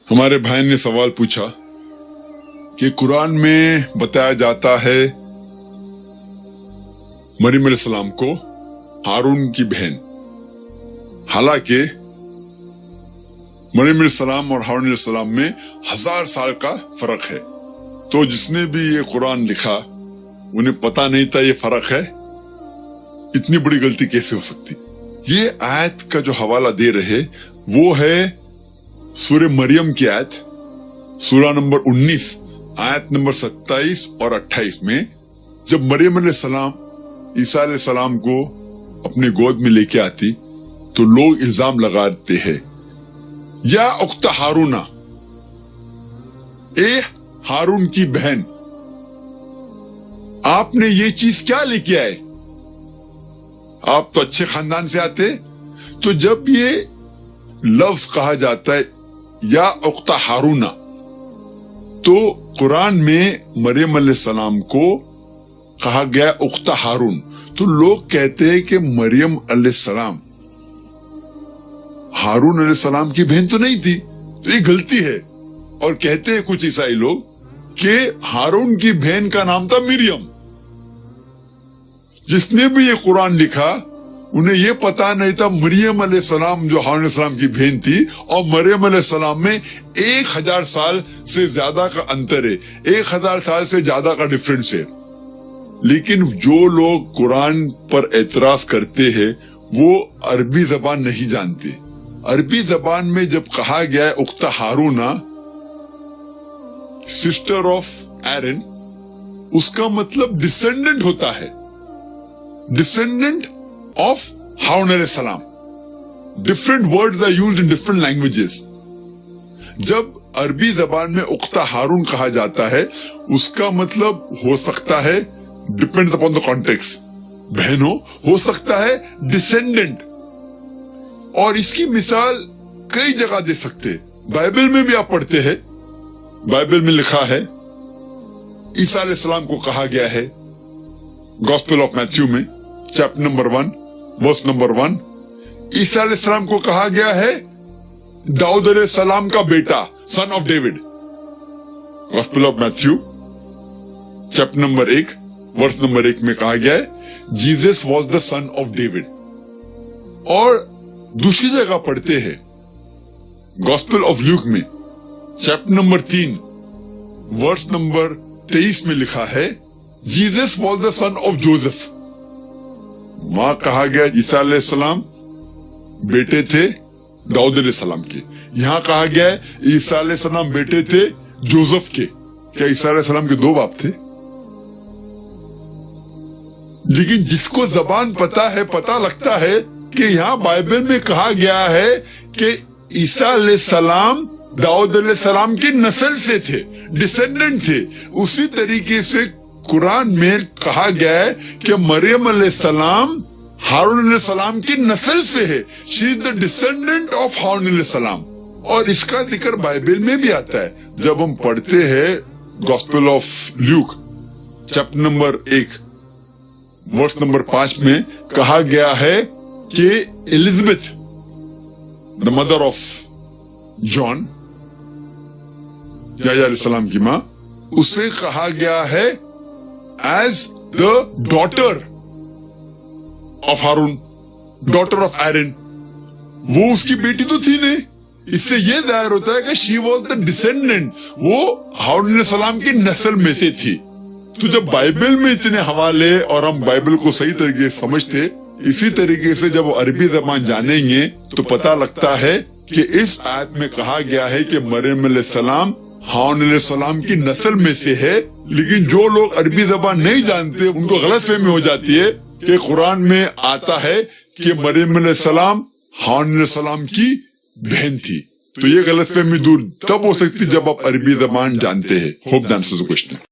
ہمارے بھائی نے سوال پوچھا کہ قرآن میں بتایا جاتا ہے مریم علیہ السلام کو ہارون کی بہن، حالانکہ مریم علیہ السلام اور ہارون علیہ السلام میں 1000 سال کا فرق ہے۔ تو جس نے بھی یہ قرآن لکھا انہیں پتا نہیں تھا یہ فرق ہے، اتنی بڑی غلطی کیسے ہو سکتی؟ یہ آیت کا جو حوالہ دے رہے وہ ہے سورہ مریم کی آیت، سورہ نمبر 19 آیت نمبر 27 اور 28 میں جب مریم علیہ السلام عیسیٰ علیہ السلام کو اپنے گود میں لے کے آتی تو لوگ الزام لگاتے ہیں، یا اخت ہارونا، اے ہارون کی بہن، آپ نے یہ چیز کیا لے کے آئے؟ آپ تو اچھے خاندان سے آتے۔ تو جب یہ لفظ کہا جاتا ہے یا اخت ہارونا، تو قرآن میں مریم علیہ السلام کو کہا گیا اخت ہارون، تو لوگ کہتے ہیں کہ مریم علیہ السلام ہارون علیہ السلام کی بہن تو نہیں تھی، تو یہ غلطی ہے۔ اور کہتے ہیں کچھ عیسائی لوگ کہ ہارون کی بہن کا نام تھا مریم۔ جس نے بھی یہ قرآن لکھا انہیں یہ پتا نہیں تھا مریم علیہ السلام جو ہارون علیہ السلام کی بہن تھی، اور مریم علیہ السلام میں 1000 سال سے زیادہ کا انتر ہے، 1000 سال سے زیادہ کا ڈفرنس ہے۔ لیکن جو لوگ قرآن پر اعتراض کرتے ہیں وہ عربی زبان نہیں جانتے۔ عربی زبان میں جب کہا گیا ہے اخت ہارونا، سسٹر آف ایرن، اس کا مطلب ڈسینڈنٹ ہوتا ہے، ڈسینڈنٹ آف ہارون علیہ السلام۔ Different words are used in different languages. جب عربی زبان میں اخت ہارون کہا جاتا ہے اس کا مطلب ہو سکتا ہے ڈپینڈز اپون دا کانٹیکسٹ، بہن ہو سکتا ہے ڈسینڈنٹ، اور اس کی مثال کئی جگہ دے سکتے۔ بائبل میں بھی آپ پڑھتے ہیں، بائبل میں لکھا ہے عیسیٰ علیہ السلام کو کہا گیا ہے گاسپل آف میتھیو میں چیپٹر نمبر 1 ورس نمبر 1، عیسیٰ علیہ السلام کو کہا گیا ہے داؤد علیہ السلام کا بیٹا، son of David. Gospel of Matthew chapter number 1 verse number 1 میں کہا گیا ہے Jesus was the son of David. اور دوسری جگہ پڑھتے ہیں گاسپل آف لیوک میں چیپٹر نمبر 3 ورس نمبر 23 میں لکھا ہے Jesus was the son of Joseph. وہاں کہا گیا عیسیٰ علیہ السلام بیٹے تھے داؤد علیہ السلام کے، یہاں کہا گیا ہے عیسیٰ علیہ السلام بیٹے تھے جوزف کے۔ کیا عیسیٰ علیہ السلام کے 2 باپ تھے؟ لیکن جس کو زبان پتا ہے، پتا لگتا ہے کہ یہاں بائبل میں کہا گیا ہے کہ عیسیٰ علیہ السلام داؤد علیہ السلام کی نسل سے تھے، ڈسینڈنٹ تھے۔ اسی طریقے سے قرآن میں کہا گیا ہے کہ مریم علیہ السلام ہارون علیہ السلام کی نسل سے ہے، شی از دا ڈسینڈنٹ آف ہارون علیہ السلام۔ اور اس کا ذکر بائبل میں بھی آتا ہے جب ہم پڑھتے ہیں gospel of Luke chapter number 1 verse number 5 میں کہا گیا ہے کہ Elizabeth the mother of John, یحییٰ علیہ السلام کی ماں، اسے کہا گیا ہے as the daughter of Haroon, daughter of Aaron. وہ اس کی بیٹی تو تھی نہیں، اس سے یہ ظاہر ہوتا ہے کہ شی واز دا ڈسینڈنٹ، وہ ہارون علیہ السلام کی نسل میں سے تھی۔ تو جب بائبل میں اتنے حوالے اور ہم بائبل کو صحیح طریقے سے سمجھتے، اسی طریقے سے جب عربی زبان جانیں گے تو پتا لگتا ہے کہ اس آیت میں کہا گیا ہے کہ مریم علیہ السلام ہارون علیہ السلام کی نسل میں سے ہے۔ لیکن جو لوگ عربی زبان نہیں جانتے ان کو غلط فہمی ہو جاتی ہے کہ قرآن میں آتا ہے کہ مریم علیہ السلام ہارون علیہ السلام کی بہن تھی۔ تو یہ غلط فہمی دور تب ہو سکتی جب آپ عربی زبان جانتے ہیں۔ Hope that answers the question.